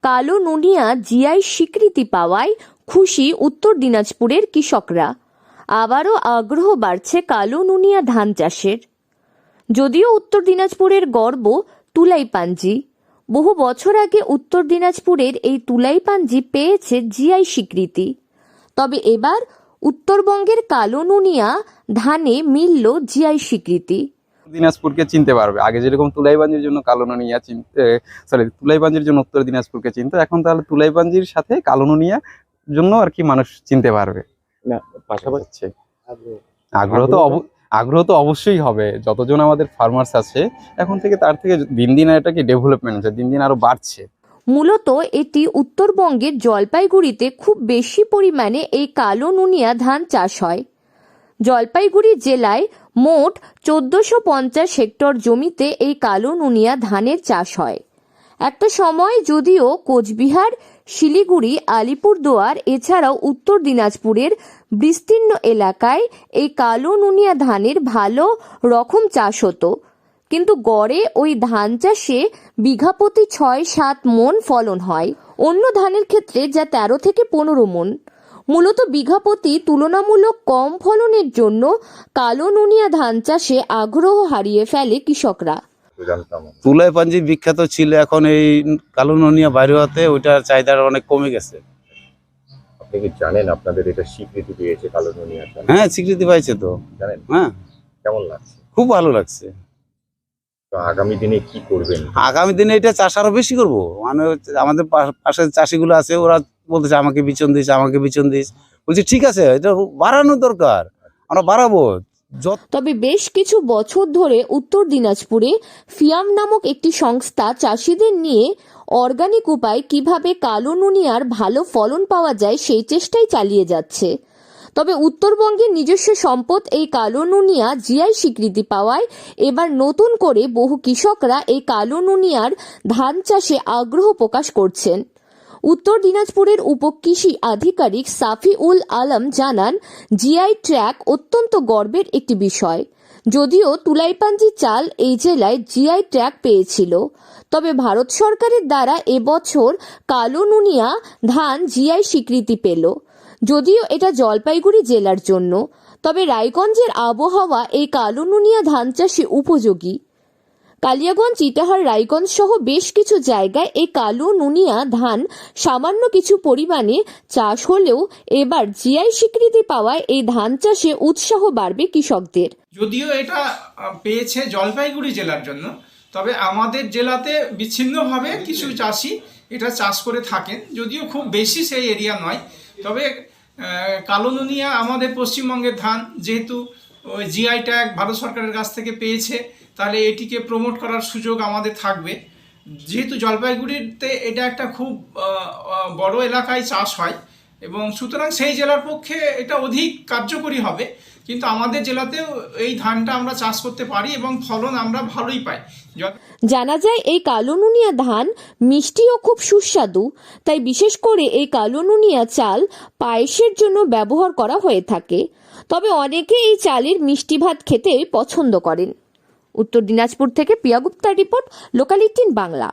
কালো নুনিয়া জিআই স্বীকৃতি পাওয়ায় খুশি উত্তর দিনাজপুরের কৃষকরা। আবারও আগ্রহ বাড়ছে কালো নুনিয়া ধান চাষের। যদিও উত্তর দিনাজপুরের গর্ব তুলাই পাঞ্জি, বহু বছর আগে উত্তর দিনাজপুরের এই তুলাই পাঞ্জি পেয়েছে জিআই স্বীকৃতি। তবে এবার উত্তরবঙ্গের কালো নুনিয়া ধানে মিলল জিআই স্বীকৃতি। দিনাজপুরকে চিনতে পারবে। আগে যেরকম তুলাইবাঞ্জির জন্য কালো নুনিয়া তুলাইবাঞ্জির জন্য উত্তর দিনাজপুরকে চিনতো, এখন তাহলে তুলাইবাঞ্জির সাথে কালো নুনিয়া জন্য আর কি মানুষ চিনতে পারবে না। পাশাপাশি আগ্রহ তো অবশ্যই হবে। যতজন আমাদের ফার্মার্স আছে এখন থেকে, তার থেকে দিন দিন এটাকে ডেভেলপমেন্ট হচ্ছে, দিন দিন আরো বাড়ছে। মূলত এটি উত্তরবঙ্গের জলপাইগুড়িতে খুব বেশি পরিমাণে এই কালো নুনিয়া ধান চাষ হয়। জলপাইগুড়ি জেলায় মোট 1450 হেক্টর জমিতে এই কালো নুনিয়া ধানের চাষ হয়। একটা সময় যদিও কোচবিহার, শিলিগুড়ি, আলিপুরদুয়ার এছাড়াও উত্তর দিনাজপুরের বিস্তীর্ণ এলাকায় এই কালো নুনিয়া ধানের ভালো রকম চাষ হতো, কিন্তু গড়ে ওই ধান চাষে বিঘা প্রতি 6-7 মন ফলন হয়, অন্য ধানের ক্ষেত্রে যা 13 থেকে 15 মন। মূলত বিঘা প্রতি তুলনামূলক কম ফলনের জন্য কালো নুনিয়া ধান চাষে আগ্রহ হারিয়ে ফেলে কৃষকরা। তুলাই পাঞ্জি বিখ্যাত ছিল, এখন এই কালো নুনিয়া বাইরে হতে ওইটার চাহিদা অনেক কমে গেছে। আপনি কি জানেন আপনাদের এটা স্বীকৃতি পেয়েছে কালো নুনিয়া? হ্যাঁ, স্বীকৃতি পাইছে তো। জানেন? হ্যাঁ। কেমন লাগছে? খুব ভালো লাগছে। তো আগামী দিনে কি করবেন? আগামী দিনে এটা চাষ আরো বেশি করবো। মানে আমাদের পাশে চাষিগুলো আছে, ওরা বলতেছে আমাকে বিচন দিস, আমাকে বিচন দিস। বলছি ঠিক আছে, এটা বাড়ানো দরকার, আমরা বাড়াবো। তবে বেশ কিছু বছর ধরে উত্তর দিনাজপুরে ফিয়াম নামক একটি সংস্থা চাষিদের নিয়ে অর্গানিক উপায় কিভাবে কালো নুনিয়ার ভালো ফলন পাওয়া যায় সেই চেষ্টাই চালিয়ে যাচ্ছে। তবে উত্তরবঙ্গের নিজস্ব সম্পদ এই কালো নুনিয়া জিআই স্বীকৃতি পাওয়ায় এবার নতুন করে বহু কৃষকরা এই কালো নুনিয়ার ধান চাষে আগ্রহ প্রকাশ করছেন। উত্তর দিনাজপুরের উপকৃষি আধিকারিক সাফিউল আলম জানান, জিআই ট্র্যাক অত্যন্ত গর্বের একটি বিষয়। যদিও তুলাইপাঞ্জি চাল এই জেলায় জিআই ট্র্যাক পেয়েছিল, তবে ভারত সরকারের দ্বারা এবছর কালো নুনিয়া ধান জিআই স্বীকৃতি পেল। যদিও এটা জলপাইগুড়ি জেলার জন্য, তবে রায়গঞ্জের আবহাওয়া এই কালো নুনিয়া ধান চাষে উপযোগী। কালিয়াগঞ্জ, ইটাহার, রায়গঞ্জ সহ বেশ কিছু জায়গায় এই কালো নুনিয়া ধান সামান্য কিছু পরিমাণে চাষ হলেও এবার জিআই স্বীকৃতি পাওয়ায় এই ধান চাষে উৎসাহ বাড়বে কৃষকদের। যদিও এটা পেয়েছে জলপাইগুড়ি জেলার জন্য, তবে আমাদের জেলাতে বিচ্ছিন্নভাবে কিছু চাষি এটা চাষ করে থাকেন, যদিও খুব বেশি সেই এরিয়া নয়। তবে কালো নুনিয়া আমাদের পশ্চিমবঙ্গের ধান, যেহেতু ওই জিআই ট্যাগ ভারত সরকারের কাছ থেকে পেয়েছে, তাহলে এটিকে প্রমোট করার সুযোগ আমাদের থাকবে। যেহেতু জলপাইগুড়িতে এটা একটা খুব বড় এলাকায় চাষ হয় এবং সুতরাং সেই জেলার পক্ষে এটা অধিক কার্যকরী হবে, কিন্তু আমাদের জেলাতেও এই ধানটা আমরা চাষ করতে পারি এবং ফলন আমরা ভালোই পাই। জানা যায় এই কালো নুনিয়া ধান মিষ্টি ও খুব সুস্বাদু, তাই বিশেষ করে এই কালো নুনিয়া চাল পায়েসের জন্য ব্যবহার করা হয়ে থাকে। তবে অনেকে এই চালের মিষ্টি ভাত খেতে পছন্দ করেন। উত্তর দিনাজপুর থেকে পিয়া গুপ্তার রিপোর্ট, লোকাল 18 বাংলা।